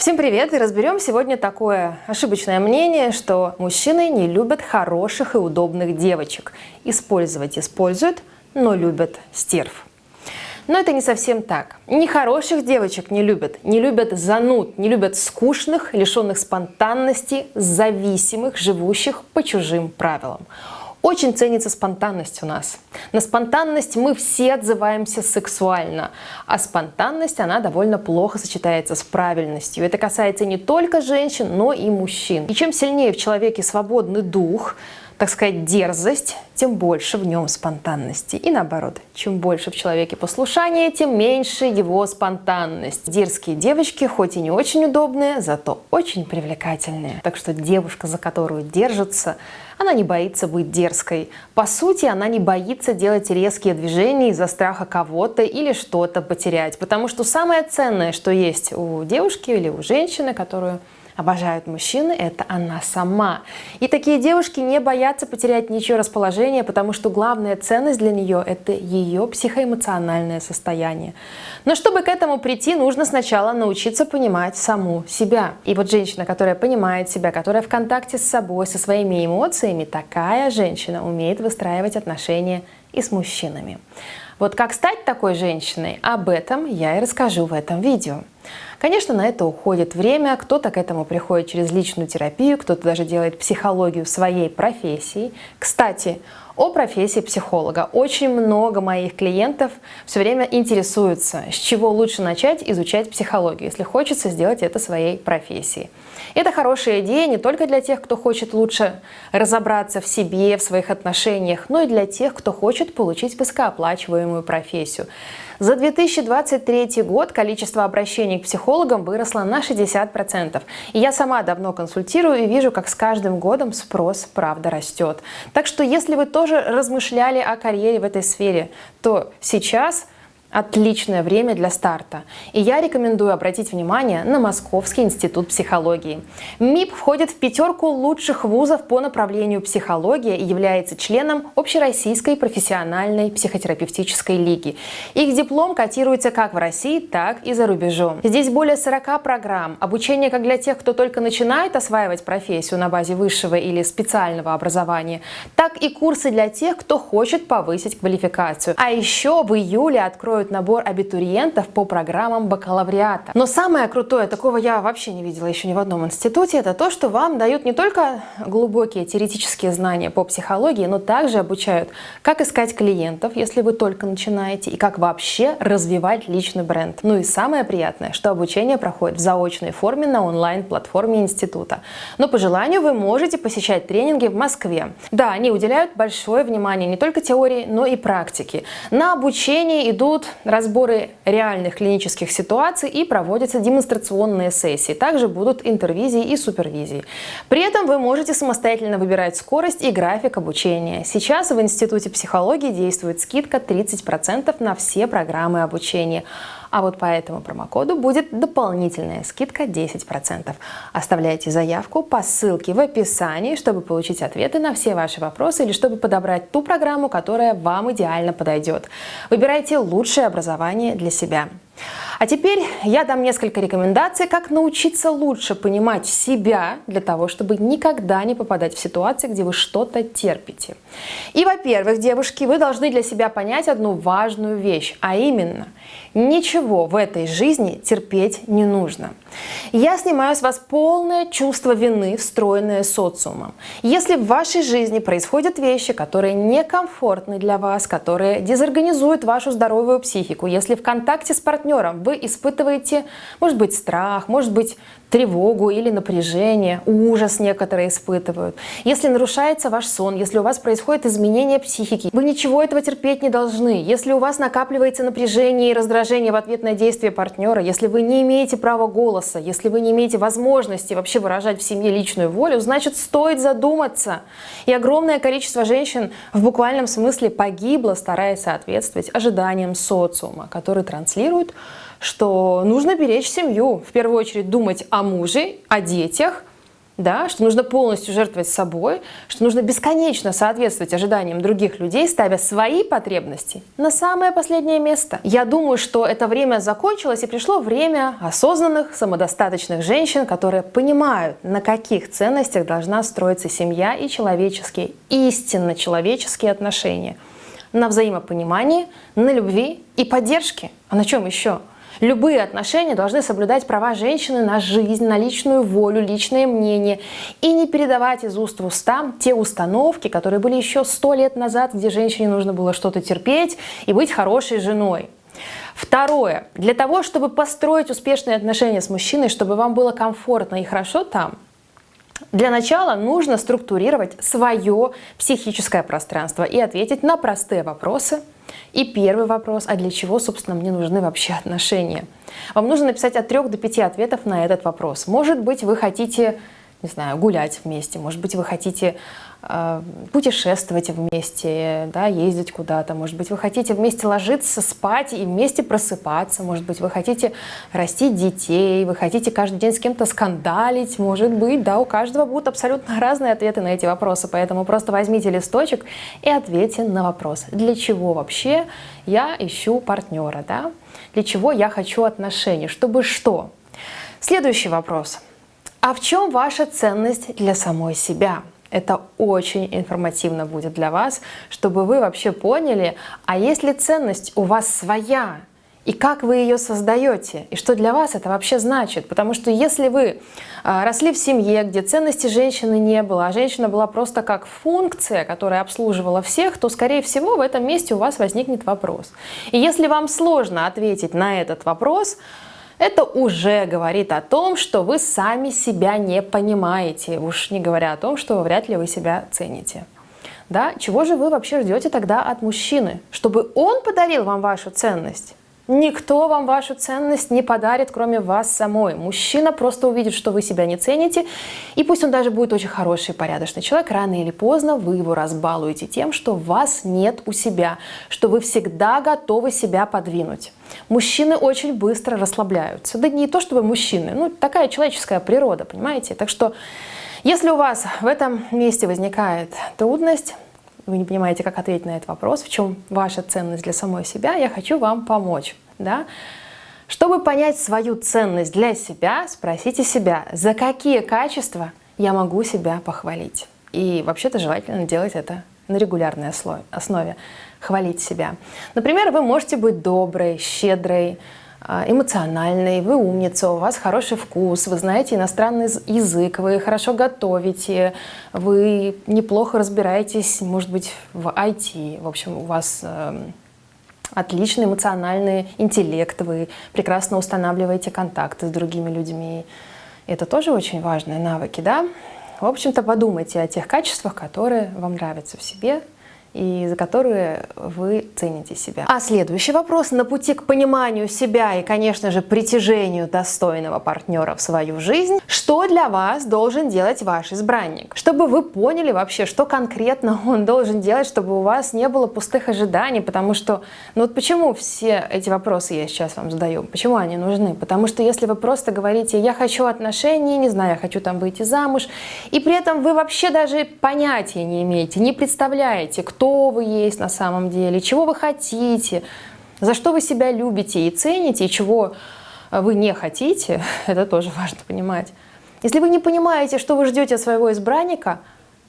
Всем привет! И разберем сегодня такое ошибочное мнение, что мужчины не любят хороших и удобных девочек. Использовать используют, но любят стерв. Но это не совсем так. Ни хороших девочек не любят зануд, не любят скучных, лишенных спонтанности, зависимых, живущих по чужим правилам. Очень ценится спонтанность у нас. На спонтанность мы все отзываемся сексуально, а спонтанность, она довольно плохо сочетается с правильностью. Это касается не только женщин, но и мужчин. И чем сильнее в человеке свободный дух, так сказать, дерзость, тем больше в нем спонтанности. И наоборот, чем больше в человеке послушания, тем меньше его спонтанность. Дерзкие девочки, хоть и не очень удобные, зато очень привлекательные. Так что девушка, за которую держатся, она не боится быть дерзкой. По сути, она не боится делать резкие движения из-за страха кого-то или что-то потерять. Потому что самое ценное, что есть у девушки или у женщины, которую обожают мужчины, это она сама. И такие девушки не боятся потерять ничего расположения, потому что главная ценность для нее – это ее психоэмоциональное состояние. Но чтобы к этому прийти, нужно сначала научиться понимать саму себя. И вот женщина, которая понимает себя, которая в контакте с собой, со своими эмоциями, такая женщина умеет выстраивать отношения и с мужчинами. Вот как стать такой женщиной, об этом я и расскажу в этом видео. Конечно, на это уходит время, кто-то к этому приходит через личную терапию, кто-то даже делает психологию своей профессии. Кстати, о профессии психолога. Очень много моих клиентов все время интересуются, с чего лучше начать изучать психологию, если хочется сделать это своей профессией. Это хорошая идея не только для тех, кто хочет лучше разобраться в себе, в своих отношениях, но и для тех, кто хочет получить высокооплачиваемую профессию. За 2023 год количество обращений к психологам выросло на 60%. И я сама давно консультирую и вижу, как с каждым годом спрос, правда, растет. Так что если вы тоже размышляли о карьере в этой сфере, то сейчас отличное время для старта. И я рекомендую обратить внимание на Московский институт психологии. МИП входит в 5 лучших вузов по направлению психология и является членом Общероссийской профессиональной психотерапевтической лиги. Их диплом котируется как в России, так и за рубежом. Здесь более 40 программ. Обучение как для тех, кто только начинает осваивать профессию на базе высшего или специального образования, так и курсы для тех, кто хочет повысить квалификацию. А еще в июле откроют набор абитуриентов по программам бакалавриата. Но самое крутое, такого я вообще не видела еще ни в одном институте, это то, что вам дают не только глубокие теоретические знания по психологии, но также обучают, как искать клиентов, если вы только начинаете, и как вообще развивать личный бренд. Ну и самое приятное, что обучение проходит в заочной форме на онлайн-платформе института. Но по желанию вы можете посещать тренинги в Москве. Да, они уделяют большое внимание не только теории, но и практике. На обучение идут разборы реальных клинических ситуаций и проводятся демонстрационные сессии. Также будут интервизии и супервизии. При этом вы можете самостоятельно выбирать скорость и график обучения. Сейчас в Институте психологии действует скидка 30% на все программы обучения. А вот по этому промокоду будет дополнительная скидка 10%. Оставляйте заявку по ссылке в описании, чтобы получить ответы на все ваши вопросы или чтобы подобрать ту программу, которая вам идеально подойдет. Выбирайте лучшее образование для себя. А теперь я дам несколько рекомендаций, как научиться лучше понимать себя для того, чтобы никогда не попадать в ситуации, где вы что-то терпите. И, во-первых, девушки, вы должны для себя понять одну важную вещь, а именно, ничего в этой жизни терпеть не нужно. Я снимаю с вас полное чувство вины, встроенное социумом. Если в вашей жизни происходят вещи, которые некомфортны для вас, которые дезорганизуют вашу здоровую психику, если в контакте с партнером вы испытываете, может быть, страх, может быть, тревогу или напряжение, ужас некоторые испытывают. Если нарушается ваш сон, если у вас происходит изменение психики, вы ничего этого терпеть не должны. Если у вас накапливается напряжение и раздражение в ответ на действия партнера, если вы не имеете права голоса, если вы не имеете возможности вообще выражать в семье личную волю, значит, стоит задуматься. И огромное количество женщин в буквальном смысле погибло, стараясь соответствовать ожиданиям социума, который транслирует, что нужно беречь семью, в первую очередь думать о муже, о детях, да, что нужно полностью жертвовать собой, что нужно бесконечно соответствовать ожиданиям других людей, ставя свои потребности на самое последнее место. Я думаю, что это время закончилось и пришло время осознанных, самодостаточных женщин, которые понимают, на каких ценностях должна строиться семья и человеческие, истинно человеческие отношения. На взаимопонимании, на любви и поддержке. А на чем еще? Любые отношения должны соблюдать права женщины на жизнь, на личную волю, личное мнение и не передавать из уст в уста те установки, которые были еще 100 лет назад, где женщине нужно было что-то терпеть и быть хорошей женой. Второе. Для того, чтобы построить успешные отношения с мужчиной, чтобы вам было комфортно и хорошо там, для начала нужно структурировать свое психическое пространство и ответить на простые вопросы. И первый вопрос: а для чего, собственно, мне нужны вообще отношения? Вам нужно написать от 3 до 5 ответов на этот вопрос. Может быть, вы хотите, не знаю, гулять вместе, может быть, вы хотите путешествовать вместе, да, ездить куда-то, может быть, вы хотите вместе ложиться, спать и вместе просыпаться, может быть, вы хотите растить детей, вы хотите каждый день с кем-то скандалить, может быть, да, у каждого будут абсолютно разные ответы на эти вопросы, поэтому просто возьмите листочек и ответьте на вопрос: для чего вообще я ищу партнера, да? Для чего я хочу отношений, чтобы что? Следующий вопрос: а в чем ваша ценность для самой себя? Это очень информативно будет для вас, чтобы вы вообще поняли, а есть ли ценность у вас своя, и как вы ее создаете, и что для вас это вообще значит. Потому что если вы росли в семье, где ценности женщины не было, а женщина была просто как функция, которая обслуживала всех, то, скорее всего, в этом месте у вас возникнет вопрос. И если вам сложно ответить на этот вопрос, это уже говорит о том, что вы сами себя не понимаете, уж не говоря о том, что вряд ли вы себя цените. Да? Чего же вы вообще ждете тогда от мужчины? Чтобы он подарил вам вашу ценность? Никто вам вашу ценность не подарит, кроме вас самой. Мужчина просто увидит, что вы себя не цените, и пусть он даже будет очень хороший и порядочный человек, рано или поздно вы его разбалуете тем, что вас нет у себя, что вы всегда готовы себя подвинуть. Мужчины очень быстро расслабляются. Да не то чтобы мужчины, ну такая человеческая природа, понимаете? Так что, если у вас в этом месте возникает трудность, вы не понимаете, как ответить на этот вопрос, в чем ваша ценность для самой себя, я хочу вам помочь. Да? Чтобы понять свою ценность для себя, спросите себя, за какие качества я могу себя похвалить. И вообще-то желательно делать это на регулярной основе, хвалить себя. Например, вы можете быть доброй, щедрой, эмоциональной, вы умница, у вас хороший вкус, вы знаете иностранный язык, вы хорошо готовите, вы неплохо разбираетесь, может быть, в IT, в общем, у вас отличный эмоциональный интеллект, вы прекрасно устанавливаете контакты с другими людьми. Это тоже очень важные навыки, да? В общем-то, подумайте о тех качествах, которые вам нравятся в себе и за которые вы цените себя. А следующий вопрос: на пути к пониманию себя и, конечно же, притяжению достойного партнера в свою жизнь, что для вас должен делать ваш избранник? Чтобы вы поняли вообще, что конкретно он должен делать, чтобы у вас не было пустых ожиданий, потому что, ну вот почему все эти вопросы я сейчас вам задаю, почему они нужны? Потому что если вы просто говорите: я хочу отношений, не знаю, я хочу там выйти замуж, и при этом вы вообще даже понятия не имеете, не представляете, кто вы есть на самом деле, чего вы хотите, за что вы себя любите и цените, и чего вы не хотите, это тоже важно понимать. Если вы не понимаете, что вы ждете от своего избранника,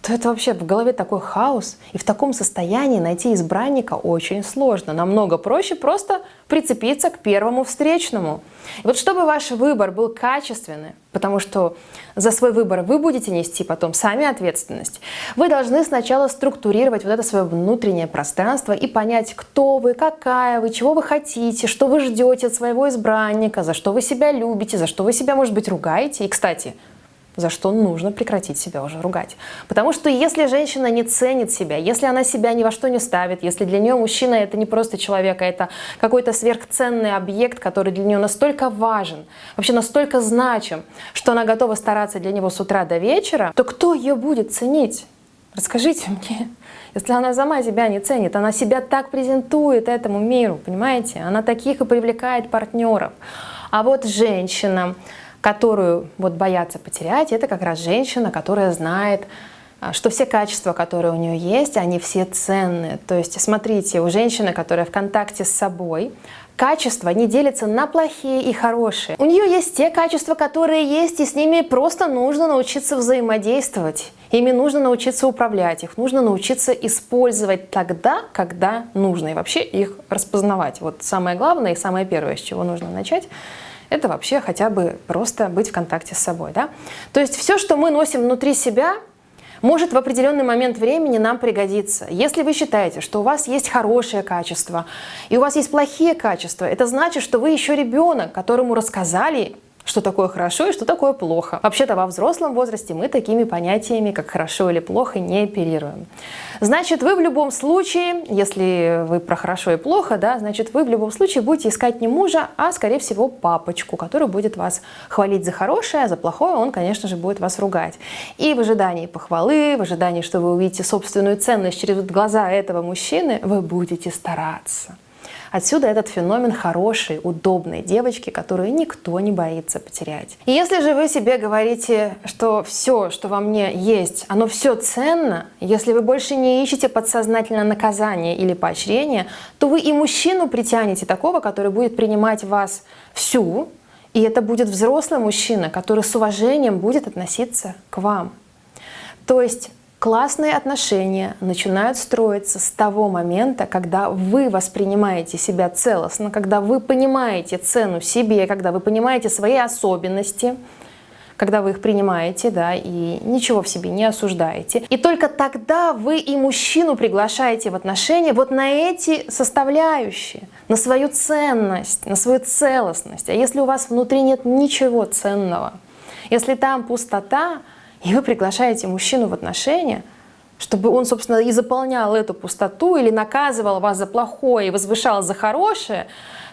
то это вообще в голове такой хаос, и в таком состоянии найти избранника очень сложно. Намного проще просто прицепиться к первому встречному. И вот чтобы ваш выбор был качественный, потому что за свой выбор вы будете нести потом сами ответственность, вы должны сначала структурировать вот это свое внутреннее пространство и понять, кто вы, какая вы, чего вы хотите, что вы ждете от своего избранника, за что вы себя любите, за что вы себя, может быть, ругаете. И, кстати, за что нужно прекратить себя уже ругать. Потому что если женщина не ценит себя, если она себя ни во что не ставит, если для нее мужчина — это не просто человек, а это какой-то сверхценный объект, который для нее настолько важен, вообще настолько значим, что она готова стараться для него с утра до вечера, то кто ее будет ценить? Расскажите мне. Если она сама себя не ценит, она себя так презентует этому миру, понимаете? Она таких и привлекает партнеров. А вот женщинам, которую вот боятся потерять, это как раз женщина, которая знает, что все качества, которые у нее есть, они все ценные. То есть, смотрите, у женщины, которая в контакте с собой, качества не делятся на плохие и хорошие. У нее есть те качества, которые есть, и с ними просто нужно научиться взаимодействовать. Ими нужно научиться управлять, их нужно научиться использовать тогда, когда нужно, и вообще их распознавать. Вот самое главное и самое первое, с чего нужно начать, это вообще хотя бы просто быть в контакте с собой. Да? То есть все, что мы носим внутри себя, может в определенный момент времени нам пригодиться. Если вы считаете, что у вас есть хорошие качества и у вас есть плохие качества, это значит, что вы еще ребенок, которому рассказали, что такое хорошо и что такое плохо. Вообще-то во взрослом возрасте мы такими понятиями, как хорошо или плохо, не оперируем. Значит, вы в любом случае, если вы про хорошо и плохо, да, значит, вы в любом случае будете искать не мужа, а, скорее всего, папочку, который будет вас хвалить за хорошее, а за плохое он, конечно же, будет вас ругать. И в ожидании похвалы, в ожидании, что вы увидите собственную ценность через глаза этого мужчины, вы будете стараться. Отсюда этот феномен хорошей, удобной девочки, которую никто не боится потерять. И если же вы себе говорите, что все, что во мне есть, оно все ценно, если вы больше не ищете подсознательно наказание или поощрение, то вы и мужчину притянете такого, который будет принимать вас всю, и это будет взрослый мужчина, который с уважением будет относиться к вам. То есть классные отношения начинают строиться с того момента, когда вы воспринимаете себя целостно, когда вы понимаете цену себе, когда вы понимаете свои особенности, когда вы их принимаете, да, и ничего в себе не осуждаете. И только тогда вы и мужчину приглашаете в отношения вот на эти составляющие, на свою ценность, на свою целостность. А если у вас внутри нет ничего ценного, если там пустота, и вы приглашаете мужчину в отношения, чтобы он, собственно, и заполнял эту пустоту или наказывал вас за плохое и возвышал за хорошее,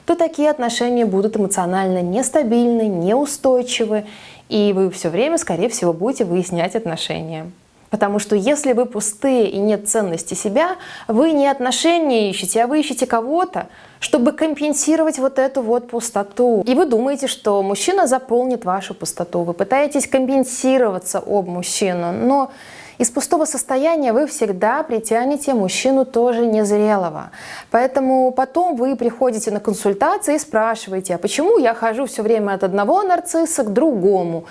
то такие отношения будут эмоционально нестабильны, неустойчивы, и вы все время, скорее всего, будете выяснять отношения. Потому что если вы пустые и нет ценности себя, вы не отношения ищете, а вы ищете кого-то, чтобы компенсировать вот эту вот пустоту. И вы думаете, что мужчина заполнит вашу пустоту. Вы пытаетесь компенсироваться об мужчину, но из пустого состояния вы всегда притянете мужчину тоже незрелого. Поэтому потом вы приходите на консультации и спрашиваете, а почему я хожу все время от одного нарцисса к другому?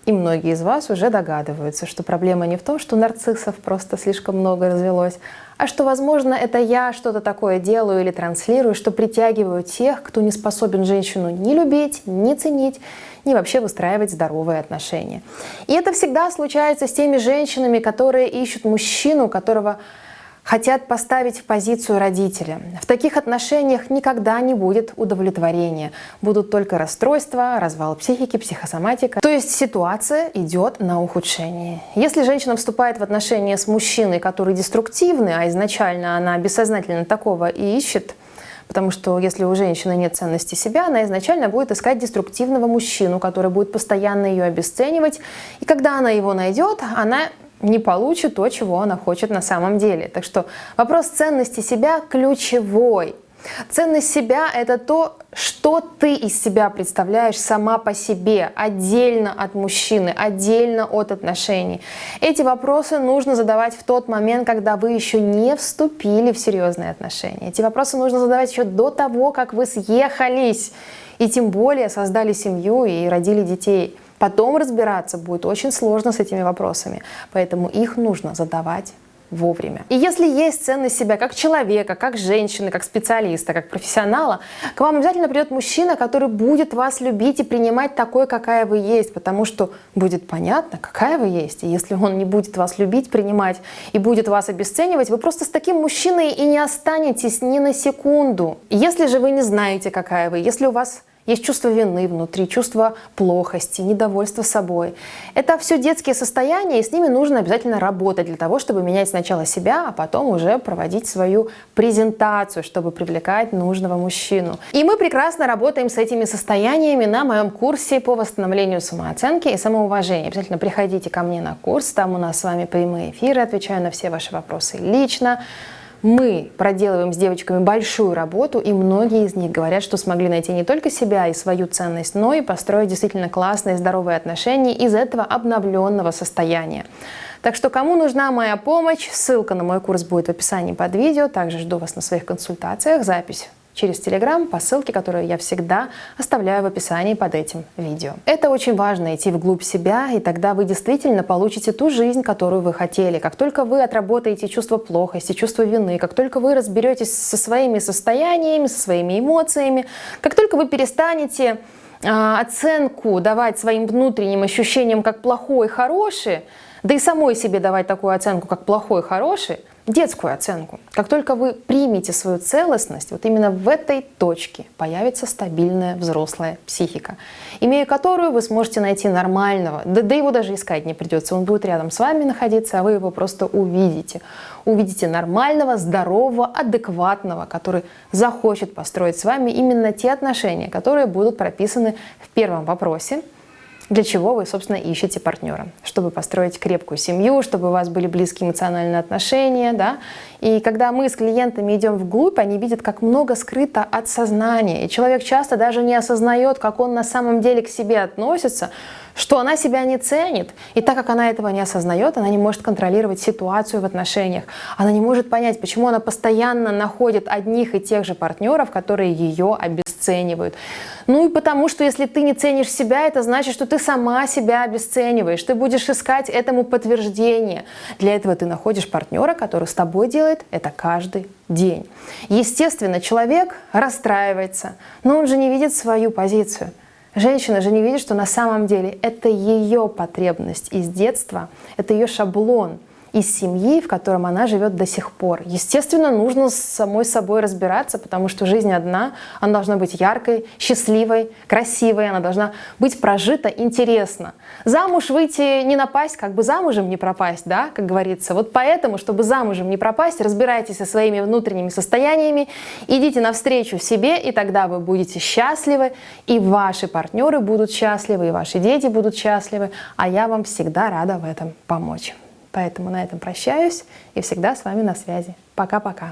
И многие из вас уже догадываются, что проблема не в том, что нарциссов просто слишком много развелось, а что, возможно, это я что-то такое делаю или транслирую, что притягиваю тех, кто не способен женщину ни любить, ни ценить, ни вообще выстраивать здоровые отношения. И это всегда случается с теми женщинами, которые ищут мужчину, которого хотят поставить в позицию родителя. В таких отношениях никогда не будет удовлетворения. Будут только расстройства, развал психики, психосоматика. То есть ситуация идет на ухудшение. Если женщина вступает в отношения с мужчиной, который деструктивный, а изначально она бессознательно такого и ищет, потому что если у женщины нет ценности себя, она изначально будет искать деструктивного мужчину, который будет постоянно ее обесценивать. И когда она его найдет, она не получит то, чего она хочет на самом деле. Так что вопрос ценности себя ключевой. Ценность себя — это то, что ты из себя представляешь сама по себе, отдельно от мужчины, отдельно от отношений. Эти вопросы нужно задавать в тот момент, когда вы еще не вступили в серьезные отношения. Эти вопросы нужно задавать еще до того, как вы съехались, и тем более создали семью и родили детей. Потом разбираться будет очень сложно с этими вопросами, поэтому их нужно задавать вовремя. И если есть ценность себя как человека, как женщины, как специалиста, как профессионала, к вам обязательно придет мужчина, который будет вас любить и принимать такой, какая вы есть, потому что будет понятно, какая вы есть. И если он не будет вас любить, принимать и будет вас обесценивать, вы просто с таким мужчиной и не останетесь ни на секунду. И если же вы не знаете, какая вы, если у вас есть чувство вины внутри, чувство плохости, недовольства собой. Это все детские состояния, и с ними нужно обязательно работать для того, чтобы менять сначала себя, а потом уже проводить свою презентацию, чтобы привлекать нужного мужчину. И мы прекрасно работаем с этими состояниями на моем курсе по восстановлению самооценки и самоуважения. Обязательно приходите ко мне на курс, там у нас с вами прямые эфиры, отвечаю на все ваши вопросы лично. Мы проделываем с девочками большую работу, и многие из них говорят, что смогли найти не только себя и свою ценность, но и построить действительно классные, здоровые отношения из этого обновленного состояния. Так что кому нужна моя помощь, ссылка на мой курс будет в описании под видео. Также жду вас на своих консультациях, запись через Telegram по ссылке, которую я всегда оставляю в описании под этим видео. Это очень важно — идти вглубь себя, и тогда вы действительно получите ту жизнь, которую вы хотели. Как только вы отработаете чувство плохости, чувство вины, как только вы разберетесь со своими состояниями, со своими эмоциями, как только вы перестанете оценку давать своим внутренним ощущениям как плохой и хороший, да и самой себе давать такую оценку, как плохой и хороший, детскую оценку. Как только вы примете свою целостность, вот именно в этой точке появится стабильная взрослая психика, имея которую вы сможете найти нормального, да его даже искать не придется, он будет рядом с вами находиться, а вы его просто увидите. Увидите нормального, здорового, адекватного, который захочет построить с вами именно те отношения, которые будут прописаны в первом вопросе. Для чего вы, собственно, ищете партнера? Чтобы построить крепкую семью, чтобы у вас были близкие эмоциональные отношения, да? И когда мы с клиентами идем вглубь, они видят, как много скрыто от сознания. И человек часто даже не осознает, как он на самом деле к себе относится, что она себя не ценит. И так как она этого не осознает, она не может контролировать ситуацию в отношениях. Она не может понять, почему она постоянно находит одних и тех же партнеров, которые ее обесценивают. Ну и потому, что если ты не ценишь себя, это значит, что ты сама себя обесцениваешь. Ты будешь искать этому подтверждение. Для этого ты находишь партнера, который с тобой делает это каждый день. Естественно, человек расстраивается, но он же не видит свою позицию. Женщина же не видит, что на самом деле это ее потребность из детства, это ее шаблон из семьи, в котором она живет до сих пор. Естественно, нужно с самой собой разбираться, потому что жизнь одна, она должна быть яркой, счастливой, красивой, она должна быть прожита интересно. Замуж выйти не напасть, как бы замужем не пропасть, да, как говорится. Вот поэтому, чтобы замужем не пропасть, разбирайтесь со своими внутренними состояниями, идите навстречу себе, и тогда вы будете счастливы, и ваши партнеры будут счастливы, и ваши дети будут счастливы, а я вам всегда рада в этом помочь. Поэтому на этом прощаюсь и всегда с вами на связи. Пока-пока.